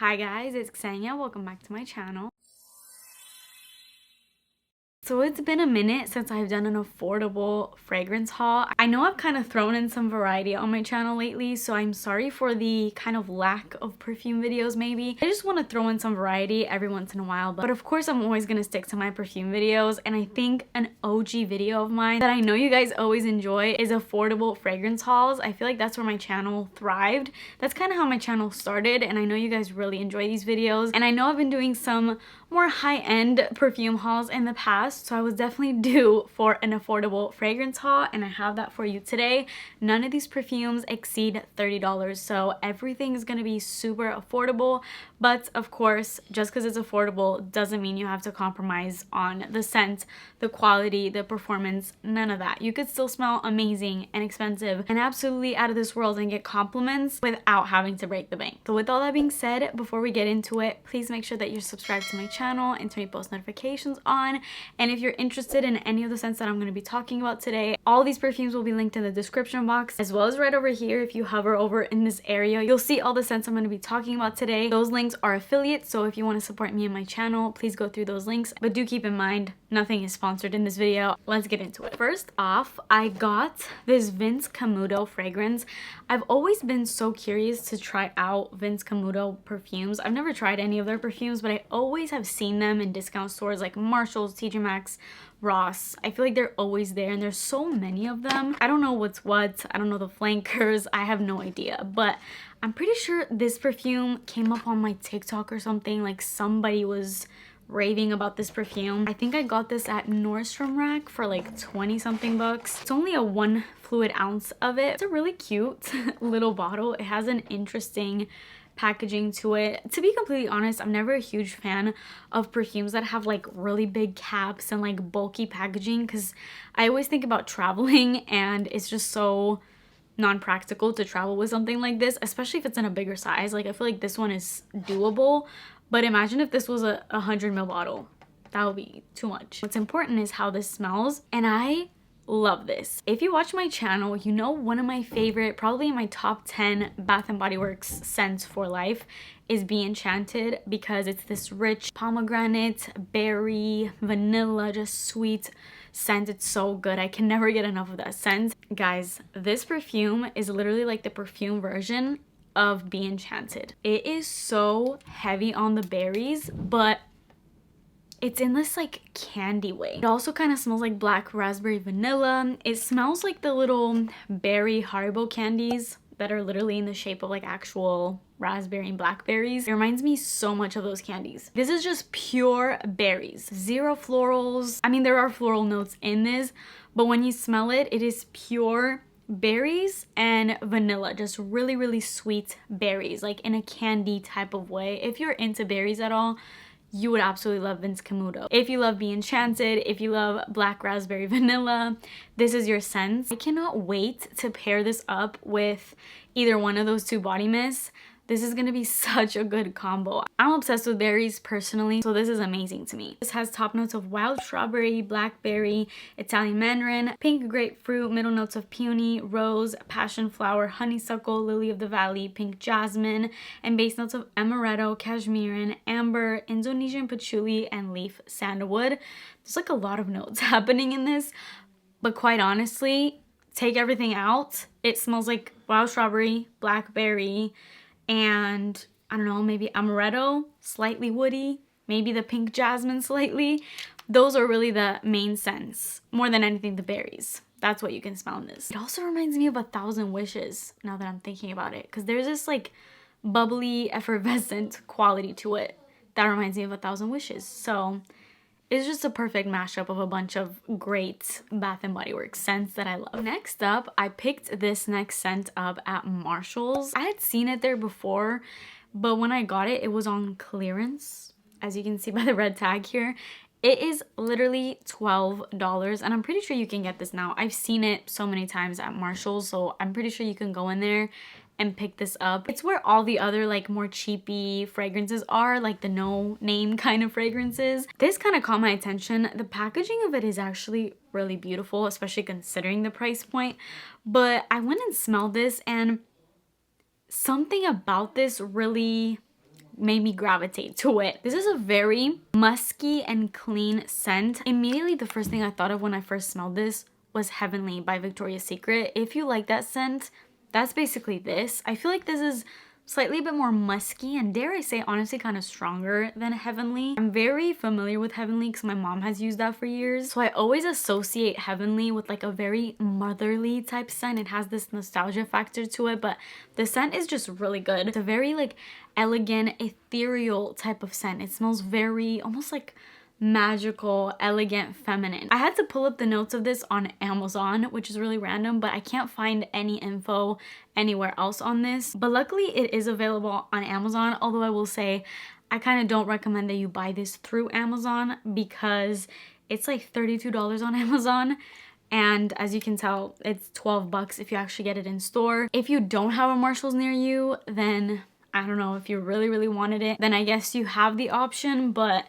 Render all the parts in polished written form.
Hi guys, it's Ksenia. Welcome back to my channel. So it's been a minute since I've done an affordable fragrance haul. I know I've kind of thrown in some variety on my channel lately, so I'm sorry for the kind of lack of perfume videos maybe. I just want to throw in some variety every once in a while, but of course I'm always going to stick to my perfume videos, and I think an OG video of mine that I know you guys always enjoy is affordable fragrance hauls. I feel like that's where my channel thrived. That's kind of how my channel started, and I know you guys really enjoy these videos, and I know I've been doing some more high-end perfume hauls in the past, so I was definitely due for an affordable fragrance haul, and I have that for you today. None of these perfumes exceed $30, so everything is going to be super affordable, but of course, just because it's affordable doesn't mean you have to compromise on the scent, the quality, the performance, none of that. You could still smell amazing and expensive and absolutely out of this world and get compliments without having to break the bank. So with all that being said, before we get into it, please make sure that you're subscribed to my channel and turn your post notifications on. And if you're interested in any of the scents that I'm going to be talking about today, all these perfumes will be linked in the description box, as well as right over here. If you hover over in this area, you'll see all the scents I'm going to be talking about today. Those links are affiliates, so if you want to support me and my channel, please go through those links. But do keep in mind, nothing is sponsored in this video. Let's get into it. First off, I got this Vince Camuto fragrance. I've always been so curious to try out Vince Camuto perfumes. I've never tried any of their perfumes, but I always have seen them in discount stores like Marshall's, TJ Maxx, Ross. I feel like they're always there, and there's so many of them. I don't know what's what. I don't know the flankers. I have no idea, but I'm pretty sure this perfume came up on my TikTok or something. Like somebody was raving about this perfume. I think I got this at Nordstrom Rack for like 20 something bucks. It's only a 1 fluid ounce of it. It's a really cute little bottle. It has an interesting packaging to it. To be completely honest, I'm never a huge fan of perfumes that have like really big caps and like bulky packaging, because I always think about traveling and it's just so non-practical to travel with something like this, especially if it's in a bigger size. Like I feel like this one is doable, but imagine if this was a 100 ml bottle. That would be too much. What's important is how this smells, and I love this. If you watch my channel, you know one of my favorite, probably in my top 10 Bath & Body Works scents for life is Be Enchanted, because it's this rich pomegranate, berry, vanilla, just sweet scent. It's so good. I can never get enough of that scent. Guys, this perfume is literally like the perfume version of Be Enchanted. It is so heavy on the berries, but it's in this like candy way. It also kind of smells like black raspberry vanilla. It smells like the little berry Haribo candies that are literally in the shape of like actual raspberry and blackberries. It reminds me so much of those candies. This is just pure berries, zero florals. I mean, there are floral notes in this, but when you smell it, it is pure berries and vanilla, just really, really sweet berries, like in a candy type of way. If you're into berries at all, you would absolutely love Vince Camuto. If you love Be Enchanted, if you love black raspberry vanilla, this is your scent. I cannot wait to pair this up with either one of those two body mists. This is gonna be such a good combo. I'm obsessed with berries personally, so this is amazing to me. This has top notes of wild strawberry, blackberry, Italian mandarin, pink grapefruit, middle notes of peony, rose, passion flower, honeysuckle, lily of the valley, pink jasmine, and base notes of amaretto, cashmere, amber, Indonesian patchouli, and leaf sandalwood. There's like a lot of notes happening in this, but quite honestly, take everything out, it smells like wild strawberry, blackberry, and I don't know, maybe amaretto, slightly woody, maybe the pink jasmine slightly. Those are really the main scents, more than anything the berries. That's what you can smell in this. It also reminds me of 1,000 Wishes now that I'm thinking about it, because there's this like bubbly, effervescent quality to it that reminds me of 1,000 Wishes. So it's just a perfect mashup of a bunch of great Bath & Body Works scents that I love. Next up, I picked this next scent up at Marshall's. I had seen it there before, but when I got it, it was on clearance, as you can see by the red tag here. It is literally $12, and I'm pretty sure you can get this now. I've seen it so many times at Marshall's, so I'm pretty sure you can go in there and pick this up. It's where all the other like more cheapy fragrances are, like the no name kind of fragrances. This kind of caught my attention. The packaging of it is actually really beautiful, especially considering the price point. But I went and smelled this, and something about this really made me gravitate to it. This is a very musky and clean scent. Immediately, the first thing I thought of when I first smelled this was Heavenly by Victoria's Secret. If you like that scent, that's basically this. I feel like this is slightly a bit more musky and, dare I say, honestly kind of stronger than Heavenly. I'm very familiar with Heavenly because my mom has used that for years. So I always associate Heavenly with like a very motherly type scent. It has this nostalgia factor to it, but the scent is just really good. It's a very like elegant, ethereal type of scent. It smells very almost like magical, elegant, feminine. I had to pull up the notes of this on Amazon, which is really random, but I can't find any info anywhere else on this. But luckily it is available on Amazon, although I will say I kind of don't recommend that you buy this through Amazon because it's like $32 on Amazon. And as you can tell, it's 12 bucks if you actually get it in store. If you don't have a Marshalls near you, then I don't know, if you really wanted it, then I guess you have the option, but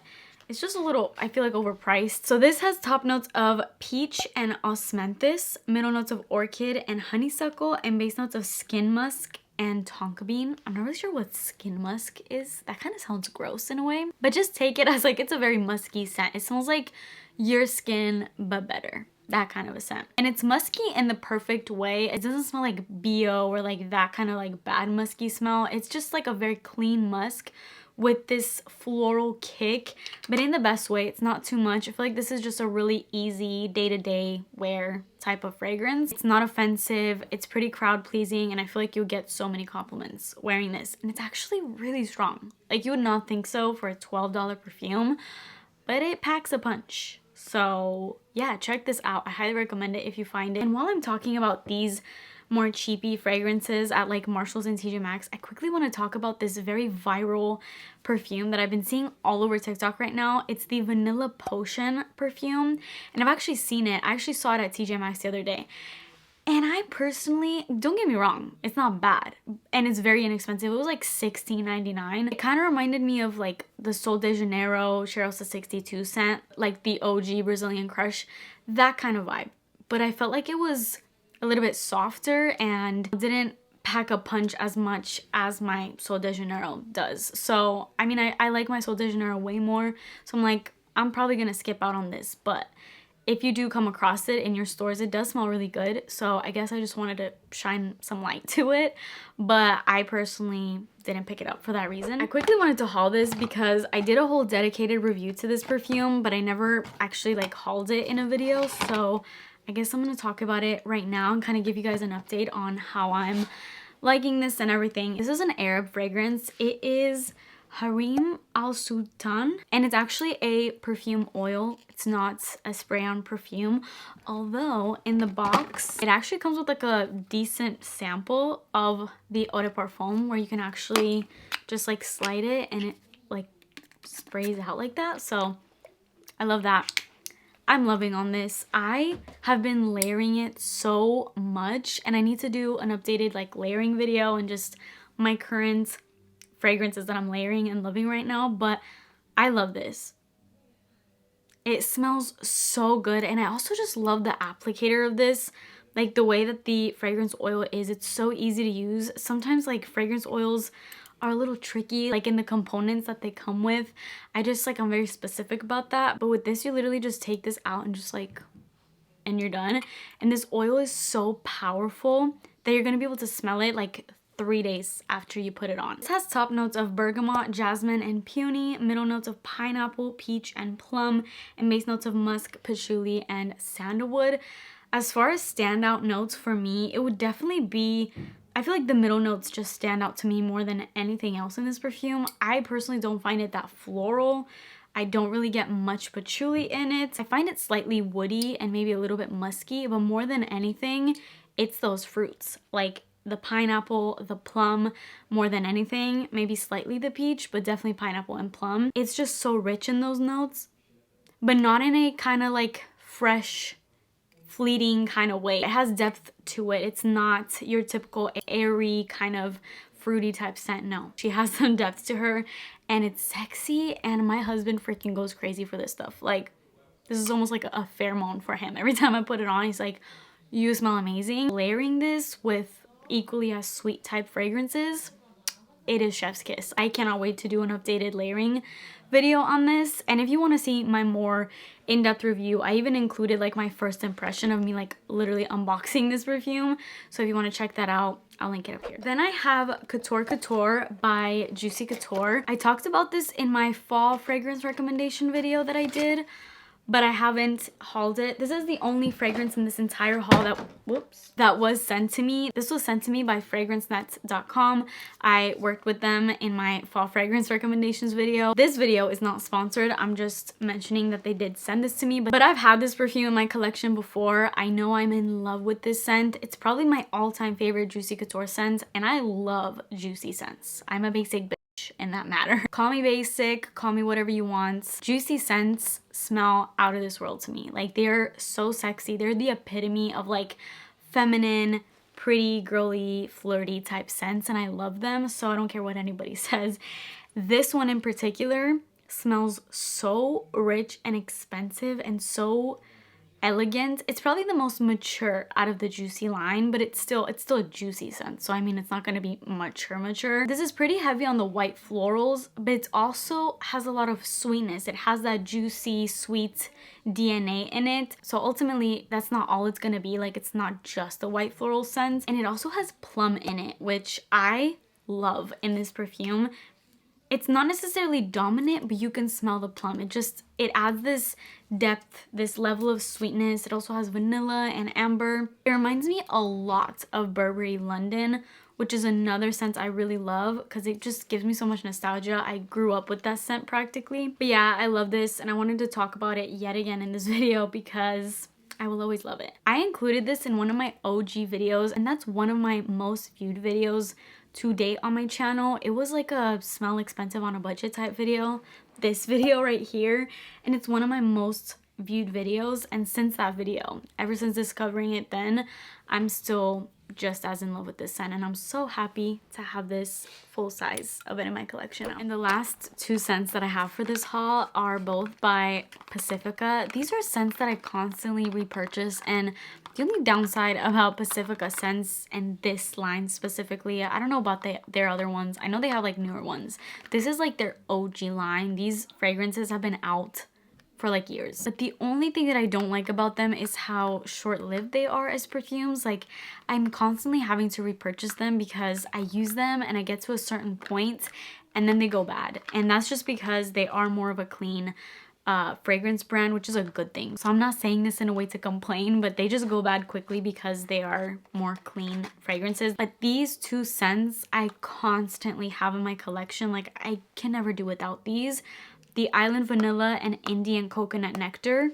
it's just a little, I feel like, overpriced. So this has top notes of peach and osmanthus, middle notes of orchid and honeysuckle, and base notes of skin musk and tonka bean. I'm not really sure what skin musk is. That kind of sounds gross in a way, but just take it as like it's a very musky scent. It smells like your skin, but better. That kind of a scent. And it's musky in the perfect way. It doesn't smell like BO or like that kind of like bad musky smell. It's just like a very clean musk with this floral kick, but in the best way. It's not too much. I feel like this is just a really easy day-to-day wear type of fragrance. It's not offensive, it's pretty crowd pleasing, and I feel like you'll get so many compliments wearing this. And it's actually really strong. Like, you would not think so for a $12 perfume, but it packs a punch. So yeah, check this out. I highly recommend it if you find it. And while I'm talking about these more cheapy fragrances at like Marshalls and TJ Maxx, I quickly want to talk about this very viral perfume that I've been seeing all over TikTok right now. It's the Vanilla Potion perfume, and I've actually seen it. I actually saw it at TJ Maxx the other day. And I personally, don't get me wrong, it's not bad. And it's very inexpensive. It was like $16.99. It kind of reminded me of like the Sol de Janeiro Cheryl 62 scent, like the OG Brazilian Crush, that kind of vibe. But I felt like it was a little bit softer and didn't pack a punch as much as my Sol de Janeiro does. So, I mean, I like my Sol de Janeiro way more. So I'm like, I'm probably gonna skip out on this. But if you do come across it in your stores, it does smell really good. So I guess I just wanted to shine some light to it. But I personally didn't pick it up for that reason. I quickly wanted to haul this because I did a whole dedicated review to this perfume, but I never actually like hauled it in a video. So I guess I'm going to talk about it right now and kind of give you guys an update on how I'm liking this and everything. This is an Arab fragrance. It is Harim Al Sultan, and it's actually a perfume oil. It's not a spray-on perfume, although in the box it actually comes with like a decent sample of the eau de parfum where you can actually just like slide it and it like sprays out like that. So I love that. I'm loving on this. I have been layering it so much, and I need to do an updated like layering video and just my current fragrances that I'm layering and loving right now. But I love this. It smells so good, and I also just love the applicator of this. Like the way that the fragrance oil is, it's so easy to use. Sometimes like fragrance oils are a little tricky, like in the components that they come with. I'm very specific about that. But with this, you literally just take this out and just like, and you're done. And this oil is so powerful that you're gonna be able to smell it like 3 days after you put it on. This has top notes of bergamot, jasmine, and peony, middle notes of pineapple, peach, and plum, and base notes of musk, patchouli, and sandalwood. As far as standout notes for me, it would definitely be, I feel like the middle notes just stand out to me more than anything else in this perfume. I personally don't find it that floral. I don't really get much patchouli in it. I find it slightly woody and maybe a little bit musky, but more than anything, it's those fruits. Like the pineapple, the plum, more than anything. Maybe slightly the peach, but definitely pineapple and plum. It's just so rich in those notes, but not in a kind of like fresh, fleeting kind of way. It has depth to it. It's not your typical airy kind of fruity type scent. No, she has some depth to her, and it's sexy, and my husband freaking goes crazy for this stuff. Like, this is almost like a pheromone for him. Every time I put it on, he's like, you smell amazing. Layering this with equally as sweet type fragrances it is chef's kiss. I cannot wait to do an updated layering video on this. And if you want to see my more in-depth review, I even included like my first impression of me like literally unboxing this perfume. So if you want to check that out, I'll link it up here. Then I have Couture Couture by Juicy Couture. I talked about this in my fall fragrance recommendation video that I did, but I haven't hauled it. This is the only fragrance in this entire haul that was sent to me. This was sent to me by fragrancenet.com. I worked with them in my fall fragrance recommendations video. This video is not sponsored. I'm just mentioning that they did send this to me, but I've had this perfume in my collection before. I know I'm in love with this scent. It's probably my all-time favorite Juicy Couture scent, and I love juicy scents. I'm a basic bitch in that matter. Call me basic, call me whatever you want. Juicy scents smell out of this world to me. Like, they're so sexy. They're the epitome of like feminine, pretty, girly, flirty type scents, and I love them, so I don't care what anybody says. This one in particular smells so rich and expensive and so elegant. It's probably the most mature out of the juicy line, but it's still a juicy scent, so I mean, it's not going to be mature. This is pretty heavy on the white florals, but it also has a lot of sweetness. It has that juicy sweet DNA in it, so ultimately that's not all it's going to be. Like, it's not just a white floral scent, and it also has plum in it, which I love in this perfume. It's not necessarily dominant, but you can smell the plum. It adds this depth, this level of sweetness. It also has vanilla and amber. It reminds me a lot of Burberry London, which is another scent I really love because it just gives me so much nostalgia. I grew up with that scent practically. But yeah, I love this, and I wanted to talk about it yet again in this video because I will always love it. I included this in one of my OG videos, and that's one of my most viewed videos to date on my channel. It was like a smell expensive on a budget type video, this video right here, and it's one of my most viewed videos. And since that video, ever since discovering it then, I'm still just as in love with this scent, and I'm so happy to have this full size of it in my collection now. And the last two scents that I have for this haul are both by Pacifica. These are scents that I constantly repurchase, and the only downside about Pacifica scents and this line specifically, I don't know about their other ones. I know they have like newer ones. This is like their OG line. These fragrances have been out for like years. But the only thing that I don't like about them is how short-lived they are as perfumes. Like, I'm constantly having to repurchase them because I use them and I get to a certain point and then they go bad. And that's just because they are more of a clean fragrance brand, which is a good thing. So I'm not saying this in a way to complain, but they just go bad quickly because they are more clean fragrances. But these two scents I constantly have in my collection. Like, I can never do without these. The Island Vanilla and Indian Coconut Nectar.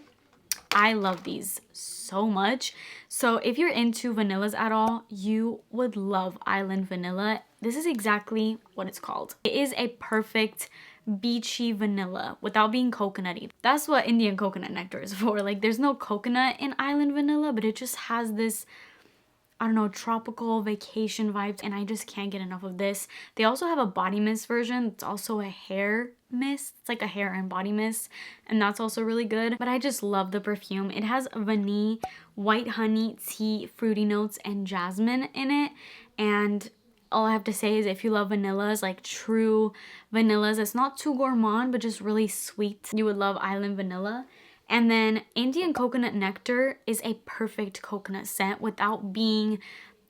I love these so much. So if you're into vanillas at all, you would love Island Vanilla. This is exactly what it's called. It is a perfect beachy vanilla without being coconutty. That's what Indian Coconut Nectar is for. Like, there's no coconut in Island Vanilla, but it just has this, I don't know, tropical vacation vibes, and I just can't get enough of this. They also have a body mist version. It's also a hair mist. It's like a hair and body mist, and that's also really good. But I just love the perfume. It has vanilla, white honey, tea, fruity notes, and jasmine in it. And all I have to say is, if you love vanillas, like true vanillas, it's not too gourmand, but just really sweet, you would love Island Vanilla. And then Indian Coconut Nectar is a perfect coconut scent without being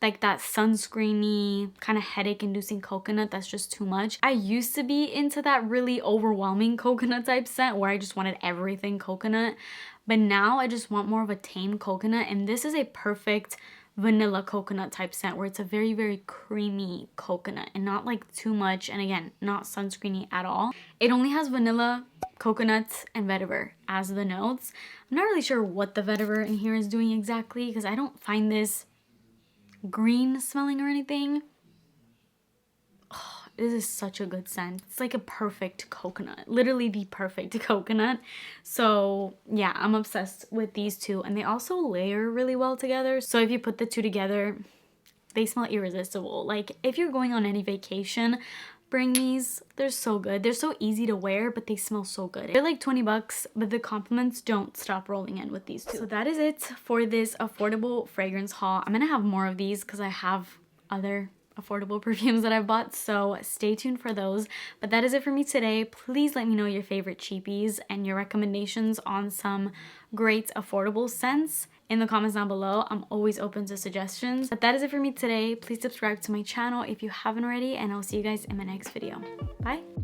like that sunscreeny kind of headache inducing coconut that's just too much. I used to be into that really overwhelming coconut type scent where I just wanted everything coconut, but now I just want more of a tame coconut, and this is a perfect vanilla coconut type scent where it's a very, very creamy coconut and not like too much, and again, not sunscreeny at all. It only has vanilla, coconut, and vetiver as the notes. I'm not really sure what the vetiver in here is doing exactly because I don't find this green smelling or anything. Oh, this is such a good scent. It's like a perfect coconut, literally the perfect coconut. So yeah, I'm obsessed with these two, and they also layer really well together. So if you put the two together, they smell irresistible. Like, if you're going on any vacation, bring these. They're so good. They're so easy to wear, but they smell so good. They're like 20 bucks, but the compliments don't stop rolling in with these two. So that is it for this affordable fragrance haul. I'm gonna have more of these because I have other affordable perfumes that I've bought, so stay tuned for those. But that is it for me today. Please let me know your favorite cheapies and your recommendations on some great affordable scents in the comments down below. I'm always open to suggestions. But that is it for me today. Please subscribe to my channel if you haven't already, and I'll see you guys in my next video. Bye!